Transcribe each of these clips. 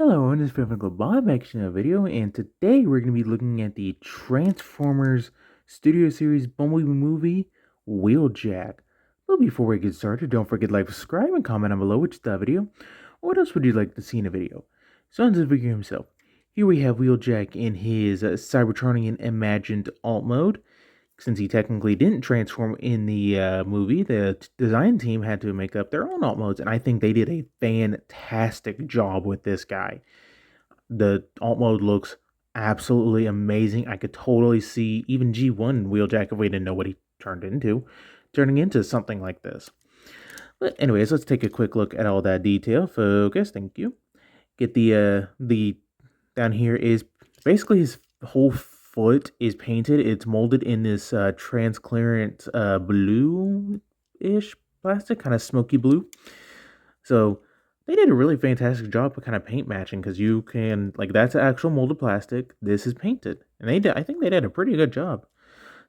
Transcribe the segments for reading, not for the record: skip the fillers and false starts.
Hello, and this is Bob making a video, and today we're going to be looking at the Transformers Studio Series Bumblebee movie, Wheeljack. But before we get started, don't forget to like, subscribe, and comment down below which is the video. What else would you like to see in a video? So on this video himself, here we have Wheeljack in his Cybertronian Imagined alt mode. Since he technically didn't transform in the movie, the design team had to make up their own alt modes, and I think they did a fantastic job with this guy. The alt mode looks absolutely amazing. I could totally see even G1 Wheeljack, if we didn't know what he turned into, turning into something like this. But anyways, let's take a quick look at all that detail. Focus, thank you. Get the down here is basically his whole foot is painted. It's molded in this transparent blue-ish plastic, kind of smoky blue. So they did a really fantastic job of kind of paint matching, because you can, like, that's actual molded plastic. This is painted, and they did. I think they did a pretty good job.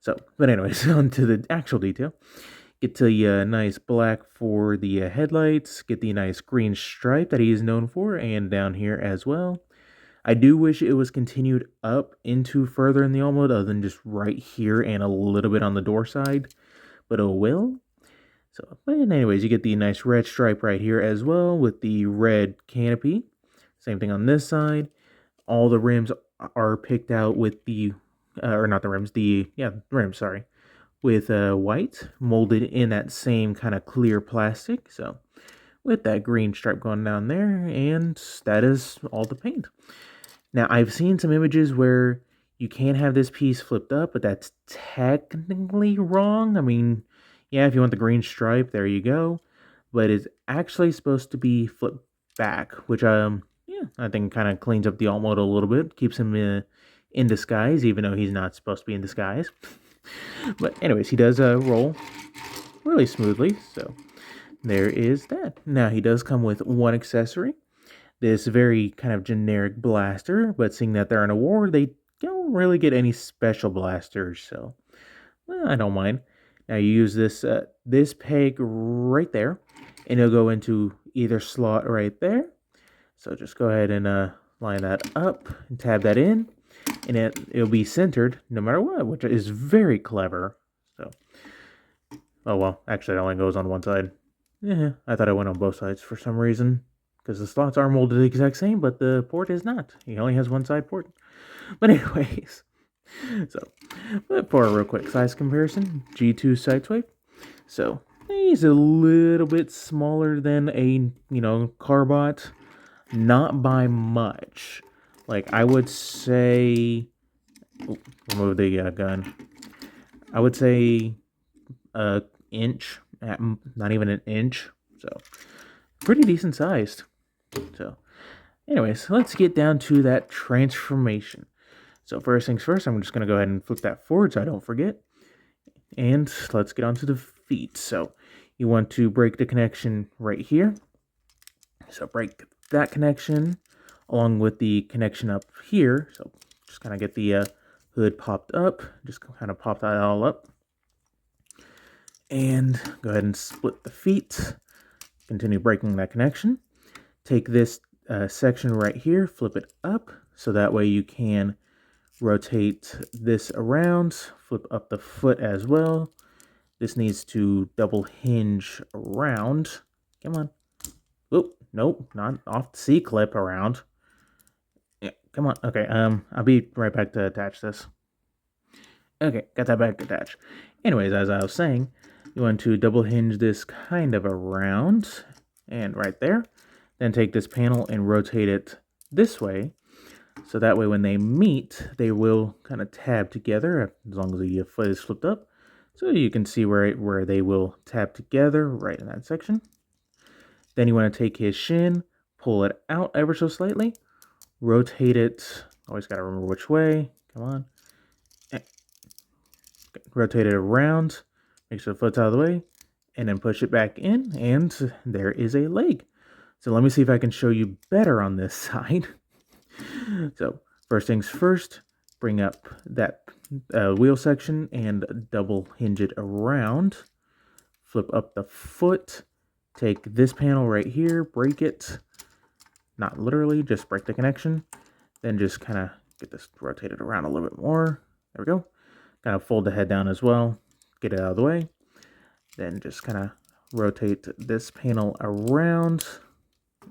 So, but anyways, on to the actual detail. Get the nice black for the headlights. Get the nice green stripe that he is known for, and down here as well. I do wish it was continued up into further in the alt mode, other than just right here and a little bit on the door side. But oh well. So, but anyways, you get the nice red stripe right here as well with the red canopy. Same thing on this side. All the rims are picked out with the, or not the rims, rims, sorry, with white, molded in that same kind of clear plastic. So, with that green stripe going down there, and that is all the paint. Now, I've seen some images where you can have this piece flipped up, but that's technically wrong. I mean, yeah, if you want the green stripe, there you go. But it's actually supposed to be flipped back, which, yeah, I think kind of cleans up the alt mode a little bit, keeps him in disguise, even though he's not supposed to be in disguise. But anyways, he does roll really smoothly, so there is that. Now, he does come with one accessory, this very kind of generic blaster, but seeing that they're in a war, they don't really get any special blasters, so well, I don't mind. Now you use this peg right there, and it'll go into either slot right there. So just go ahead and line that up and tab that in, and it'll be centered no matter what, which is very clever. So, oh well, actually it only goes on one side. Yeah, I thought it went on both sides for some reason, because the slots are molded the exact same, but the port is not. He only has one side port. But anyways, so, but for a real quick size comparison, G2 Sideswipe. So, he's a little bit smaller than a, Carbot. Not by much. Like, I would say, remove the gun. I would say a inch, not even an inch. So, pretty decent sized. So, anyways, let's get down to that transformation. So first things first, I'm just going to go ahead and flip that forward so I don't forget. And let's get on to the feet. So you want to break the connection right here. So break that connection along with the connection up here. So just kind of get the hood popped up. Just kind of pop that all up. And go ahead and split the feet. Continue breaking that connection. Take this section right here, flip it up, so that way you can rotate this around, flip up the foot as well. This needs to double hinge around. Come on. Oop, nope, not off the C-clip around. Yeah, come on. Okay, I'll be right back to attach this. Okay, got that back attached. Anyways, as I was saying, you want to double hinge this kind of around, and right there. Then take this panel and rotate it this way. So that way when they meet, they will kind of tab together as long as the foot is flipped up. So you can see where they will tab together right in that section. Then you want to take his shin, pull it out ever so slightly, rotate it. Always got to remember which way. Come on. Rotate it around, make sure the foot's out of the way, and then push it back in, and there is a leg. So let me see if I can show you better on this side. So first things first, bring up that wheel section and double hinge it around. Flip up the foot. Take this panel right here, break it. not literally, just break the connection. Then just kind of get this rotated around a little bit more. There we go. Kind of fold the head down as well. Get it out of the way. Then just kind of rotate this panel around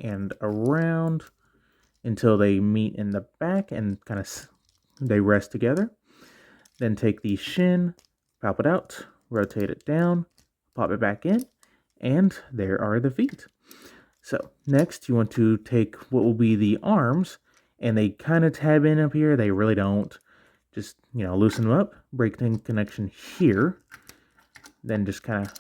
and around until they meet in the back and kind of they rest together. Then take the shin, pop it out, rotate it down, pop it back in, and there are the feet. So next you want to take what will be the arms, and they kind of tab in up here. They really don't. Just, loosen them up, break the connection here, then just kind of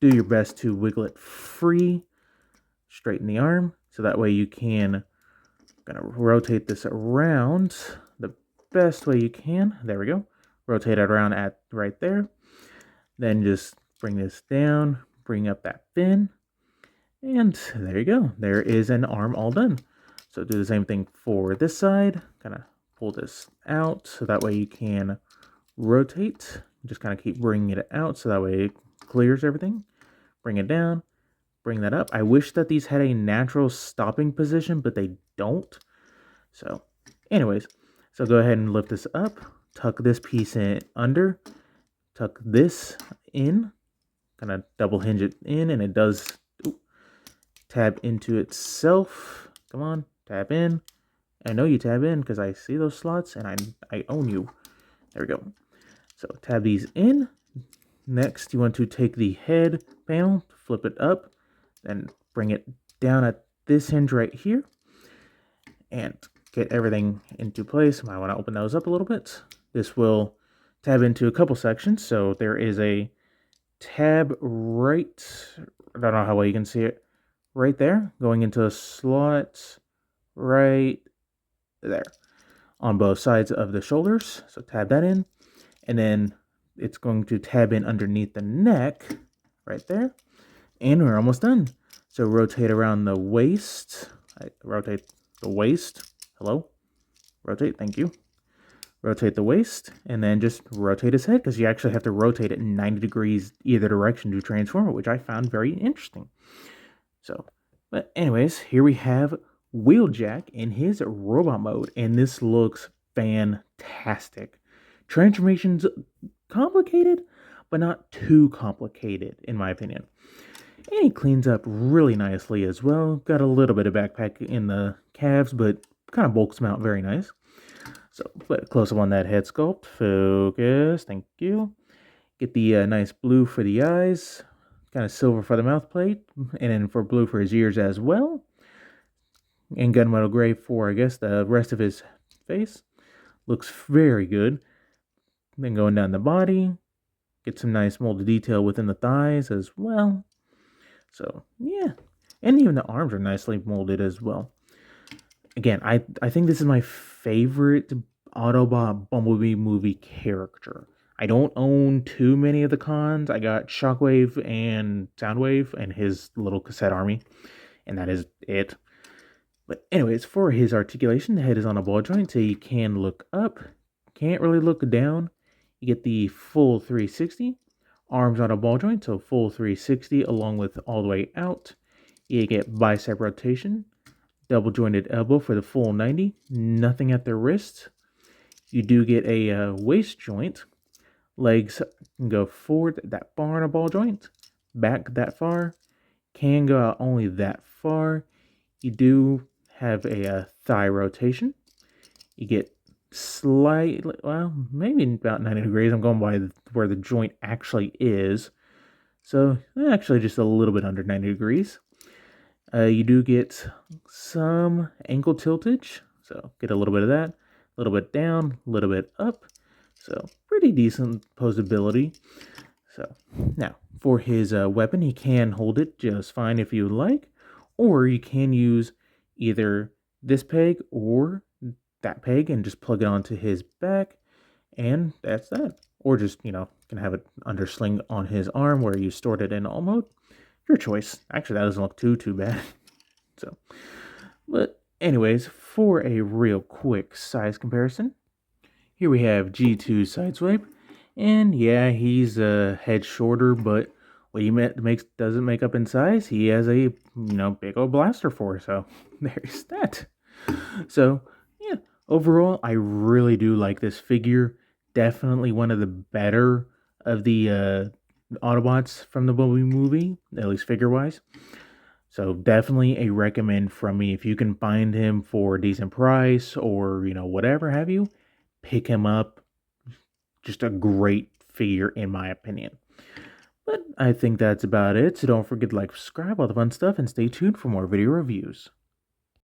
do your best to wiggle it free, straighten the arm, so that way you can kind of rotate this around the best way you can. There we go. Rotate it around at right there. Then just bring this down, bring up that fin, and there you go. There is an arm all done. So do the same thing for this side. Kind of pull this out so that way you can rotate. Just kind of keep bringing it out so that way it clears everything. Bring it down, bring that up. I wish that these had a natural stopping position, but they don't. So anyways, so go ahead and lift this up, tuck this piece in under, tuck this in, kind of double hinge it in, and it does tab into itself. Come on, tab in. I know you tab in because I see those slots and I own you. There we go. So tab these in. Next, you want to take the head panel, flip it up, then bring it down at this hinge right here, and get everything into place. I want to open those up a little bit. This will tab into a couple sections. So there is a tab right, I don't know how well you can see it, right there, going into a slot right there on both sides of the shoulders. So tab that in, and then it's going to tab in underneath the neck right there, and we're almost done. So rotate around the waist. Rotate the waist. Hello? Rotate, thank you. Rotate the waist, and then just rotate his head, because you actually have to rotate it 90 degrees either direction to transform it, which I found very interesting. So, but anyways, here we have Wheeljack in his robot mode, and this looks fantastic. Transformation's complicated, but not too complicated, in my opinion. And he cleans up really nicely as well. Got a little bit of backpack in the calves, but kind of bulks him out very nice. So, but close up on that head sculpt. Focus, thank you. Get the nice blue for the eyes. Kind of silver for the mouth plate. And then for blue for his ears as well. And gunmetal gray for, I guess, the rest of his face. Looks very good. Then going down the body. Get some nice molded detail within the thighs as well. So, yeah. And even the arms are nicely molded as well. Again, I think this is my favorite Autobot Bumblebee movie character. I don't own too many of the cons. I got Shockwave and Soundwave and his little cassette army. And that is it. But anyways, for his articulation, the head is on a ball joint, so you can look up. Can't really look down. You get the full 360. Arms on a ball joint, so full 360 along with all the way out. You get bicep rotation. Double jointed elbow for the full 90. Nothing at the wrist. You do get a waist joint. Legs can go forward that far on a ball joint. Back that far. Can go out only that far. You do have a thigh rotation. You get slightly, well, maybe about 90 degrees. I'm going by where the joint actually is. So actually just a little bit under 90 degrees. You do get some ankle tiltage, so get a little bit of that, a little bit down, a little bit up, so pretty decent posability. So now for his weapon, he can hold it just fine if you like, or you can use either this peg or that peg and just plug it onto his back, and that's that. Or just, can have it under sling on his arm where you stored it in all mode. Your choice. Actually, that doesn't look too bad. So, but anyways, for a real quick size comparison, here we have G2 Sideswipe, and yeah, he's a head shorter, but what he doesn't make up in size, he has a big old blaster for. So there's that. So yeah, overall, I really do like this figure. Definitely one of the better of the Autobots from the Bumblebee movie, at least figure wise. So definitely a recommend from me. If you can find him for a decent price or whatever have you, pick him up. Just a great figure in my opinion. But I think that's about it. So don't forget to like, subscribe, all the fun stuff, and stay tuned for more video reviews.